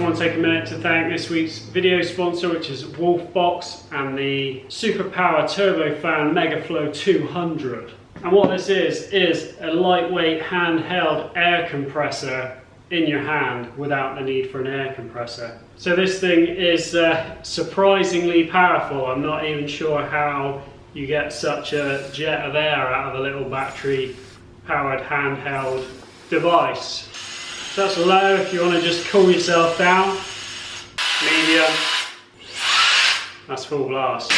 want to take a minute to thank this week's video sponsor, which is WOLFBOX and the Superpower Turbofan MegaFlow200. And what this is a lightweight handheld air compressor in your hand without the need for an air compressor. So this thing is surprisingly powerful. I'm not even sure how you get such a jet of air out of a little battery powered handheld device. So that's low if you want to just cool yourself down. Medium, that's full blast.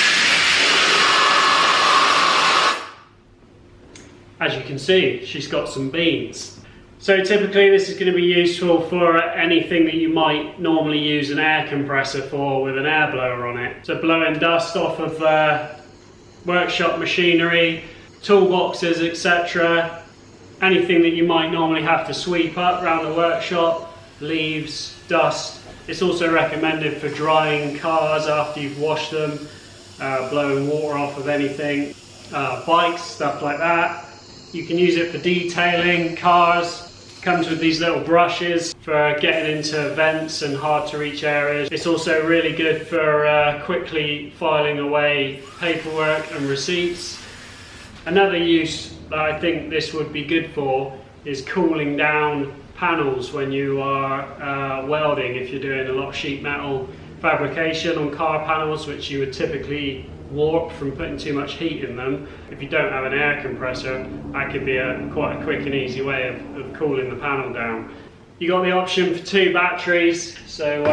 As you can see, she's got some beans. So typically this is going to be useful for anything that you might normally use an air compressor for with an air blower on it. So blowing dust off of workshop machinery, toolboxes, etc. Anything that you might normally have to sweep up around the workshop, leaves, dust. It's also recommended for drying cars after you've washed them, blowing water off of anything, bikes, stuff like that. You can use it for detailing cars. Comes with these little brushes for getting into vents and hard to reach areas. It's also really good for quickly filing away paperwork and receipts. Another use that I think this would be good for is cooling down panels when you are welding, if you're doing a lot of sheet metal fabrication on car panels, which you would typically warp from putting too much heat in them. If you don't have an air compressor, that could be quite a quick and easy way of cooling the panel down. You got the option for 2 batteries, so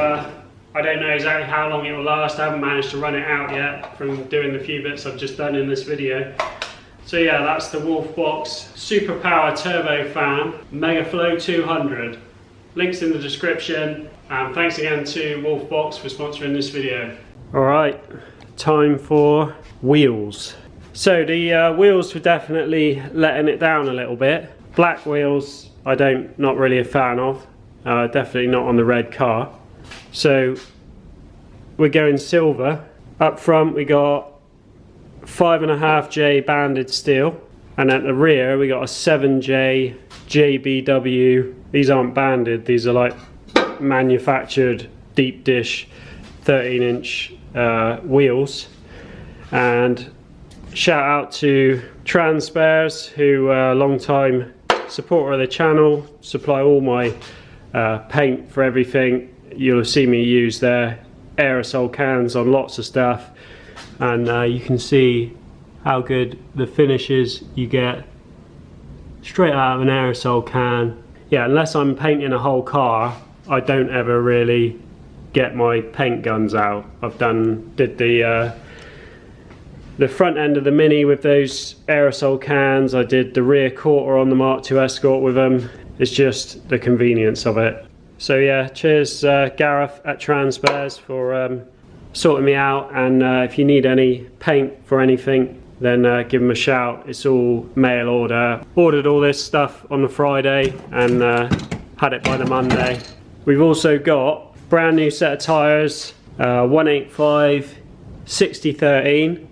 I don't know exactly how long it will last. I haven't managed to run it out yet from doing the few bits I've just done in this video. So yeah, that's the WOLFBOX Superpower Turbofan MegaFlow200. Links in the description, and thanks again to WOLFBOX for sponsoring this video. Alright, time for wheels. So the wheels were definitely letting it down a little bit. Black wheels not really a fan of, definitely not on the red car. So we're going silver. Up front we got 5.5J banded steel, And at the rear we got a 7J JBW. These aren't banded, these are like manufactured deep dish 13-inch wheels. And shout out to Transpares, who are a long time supporter of the channel, supply all my paint for everything. You'll see me use their aerosol cans on lots of stuff, and you can see how good the finishes you get straight out of an aerosol can. Yeah, unless I'm painting a whole car, I don't ever really get my paint guns out. I've did the front end of the Mini with those aerosol cans. I did the rear quarter on the Mark II Escort with them. It's just the convenience of it. So yeah, cheers Gareth at Transpares for sorting me out, and if you need any paint for anything, then give them a shout. It's all mail order. Ordered all this stuff on the Friday and had it by the Monday. We've also got brand new set of tyres, 185 60/13.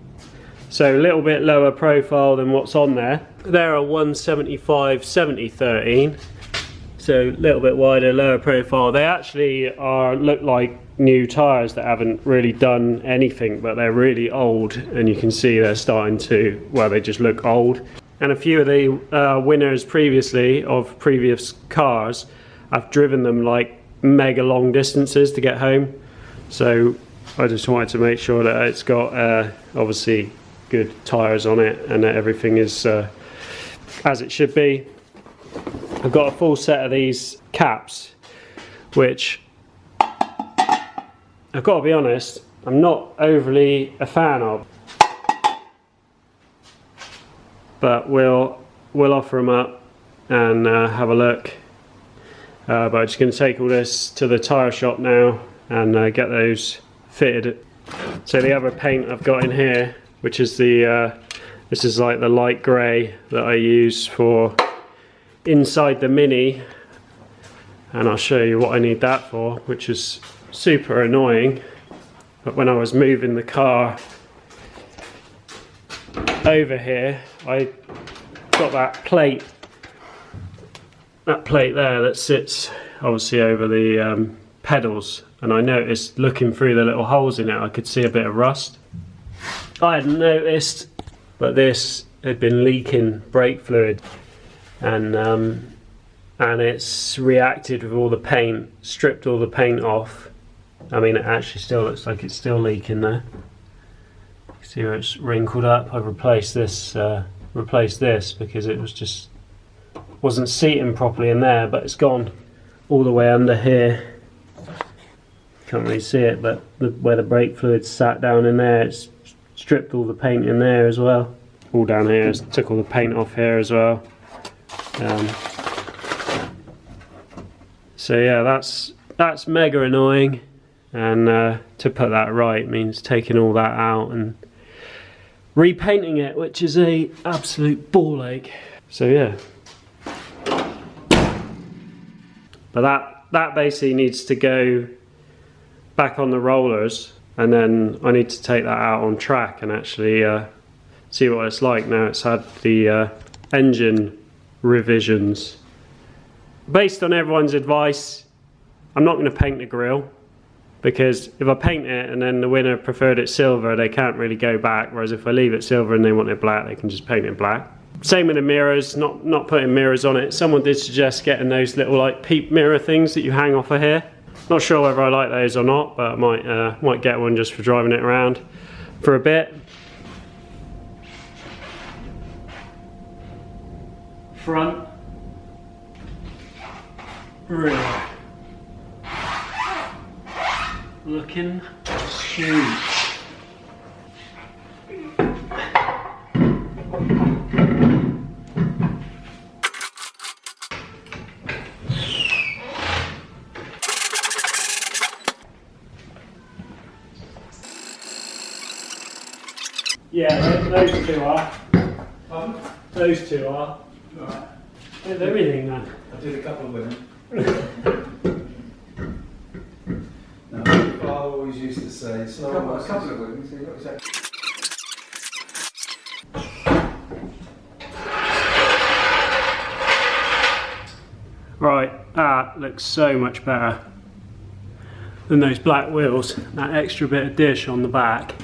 So a little bit lower profile than what's on there. They're a 175 70/13. So a little bit wider, lower profile. They actually look like new tyres that haven't really done anything, but they're really old, and you can see they're starting to, well, they just look old. And a few of the winners previously of previous cars, I've driven them like mega long distances to get home. So I just wanted to make sure that it's got obviously good tyres on it, and that everything is as it should be. I've got a full set of these caps, which I've got to be honest, I'm not overly a fan of, but we'll offer them up and have a look. But I'm just going to take all this to the tyre shop now and get those fitted. So the other paint I've got in here, which is the this is like the light grey that I use for inside the Mini, and I'll show you what I need that for, which is super annoying. But when I was moving the car over here, I got that plate there that sits obviously over the pedals, and I noticed looking through the little holes in it I could see a bit of rust. I hadn't noticed, but this had been leaking brake fluid, and it's reacted with all the paint, stripped all the paint off. I mean, it actually still looks like it's still leaking there. See where it's wrinkled up. I've replaced this because it was just wasn't seating properly in there, but it's gone all the way under here. Can't really see it, but where the brake fluid sat down in there, it's stripped all the paint in there as well. All down here, took all the paint off here as well. So yeah, that's mega annoying, and to put that right means taking all that out and repainting it, which is a absolute ball ache. So yeah, but that basically needs to go back on the rollers, and then I need to take that out on track and actually see what it's like now it's had the engine revisions. Based on everyone's advice, I'm not going to paint the grille, because if I paint it and then the winner preferred it silver, they can't really go back, whereas if I leave it silver and they want it black, they can just paint it black. Same with the mirrors, not putting mirrors on it. Someone did suggest getting those little like peep mirror things that you hang off of here. Not sure whether I like those or not, but I might get one just for driving it around for a bit. Front, rear, looking huge. Yeah, those two are. Those two are. Right. There's everything then. I did a couple of women. No, my father always used to say, a couple of women, so you've got to say. Right, that looks so much better than those black wheels. That extra bit of dish on the back.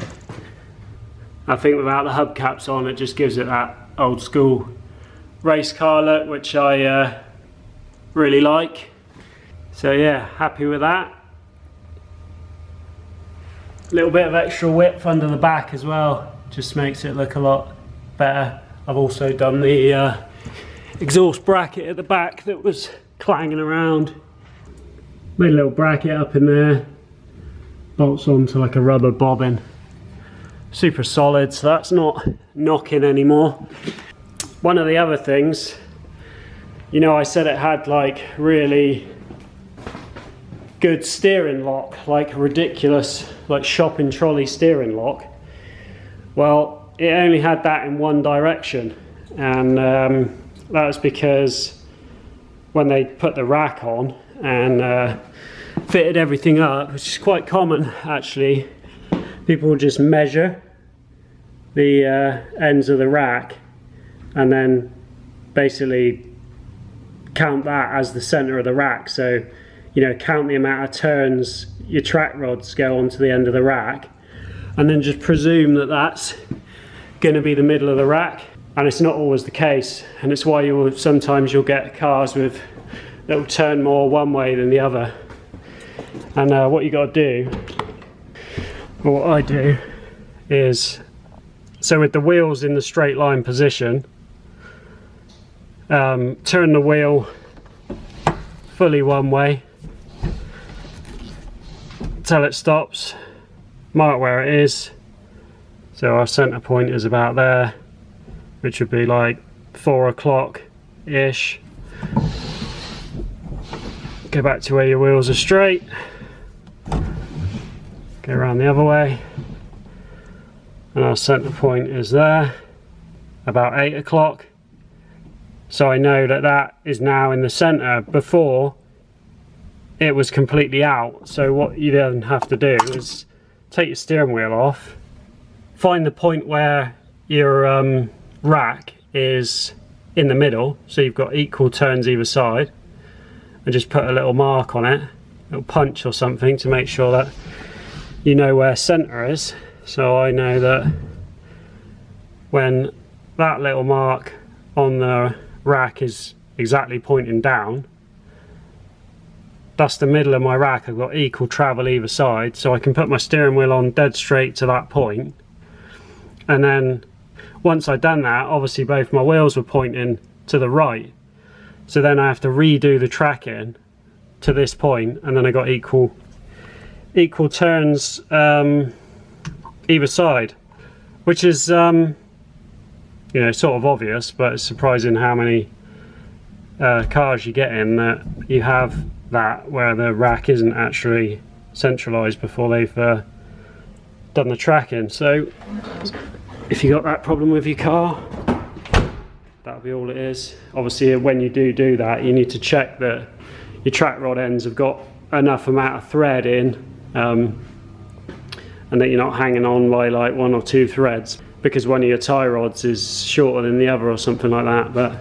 I think without the hubcaps on, it just gives it that old school race car look, which I really like. So yeah, happy with that. A little bit of extra width under the back as well, just makes it look a lot better. I've also done the exhaust bracket at the back that was clanging around. Made a little bracket up in there, bolts onto like a rubber bobbin. Super solid, so that's not knocking anymore. One of the other things, you know, I said it had like really good steering lock, like ridiculous, like shopping trolley steering lock. Well, it only had that in one direction, and that was because when they put the rack on and fitted everything up, which is quite common actually, people will just measure the ends of the rack and then basically count that as the center of the rack. So, you know, count the amount of turns your track rods go onto the end of the rack, and then just presume that that's going to be the middle of the rack. And it's not always the case, and it's why sometimes you'll get cars with that will turn more one way than the other. And what you got to do, or what I do, is, so with the wheels in the straight line position, turn the wheel fully one way till it stops, mark where it is. So our center point is about there, which would be like 4 o'clock ish. Go back to where your wheels are straight, go around the other way, and our center point is there about 8 o'clock. So I know that that is now in the center. Before, it was completely out. So what you then have to do is take your steering wheel off, find the point where your rack is in the middle, so you've got equal turns either side, and just put a little mark on it, a little punch or something, to make sure that you know where center is. So I know that when that little mark on the rack is exactly pointing down, that's the middle of my rack. I've got equal travel either side, so I can put my steering wheel on dead straight to that point. And then once I'd done that, obviously both my wheels were pointing to the right, so then I have to redo the tracking to this point, and then I got equal turns either side, which is you know, sort of obvious, but it's surprising how many cars you get in that you have that where the rack isn't actually centralized before they've done the tracking. So if you got that problem with your car, that'll be all it is. Obviously when you do that, you need to check that your track rod ends have got enough amount of thread in, and that you're not hanging on by like 1 or 2 threads, because one of your tie rods is shorter than the other or something like that. But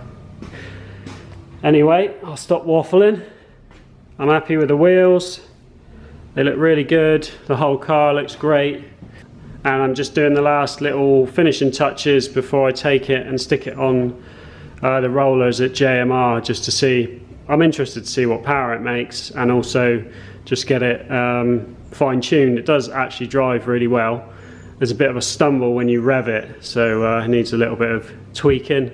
anyway, I'll stop waffling. I'm happy with the wheels. They look really good. The whole car looks great. And I'm just doing the last little finishing touches before I take it and stick it on the rollers at JMR, just to see. I'm interested to see what power it makes, and also just get it fine-tuned. It does actually drive really well. There's a bit of a stumble when you rev it, so it needs a little bit of tweaking.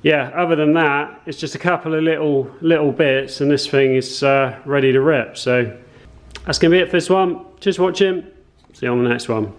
Yeah, other than that, it's just a couple of little bits, and this thing is ready to rip. So that's gonna be it for this one. Cheers for watching. See you on the next one.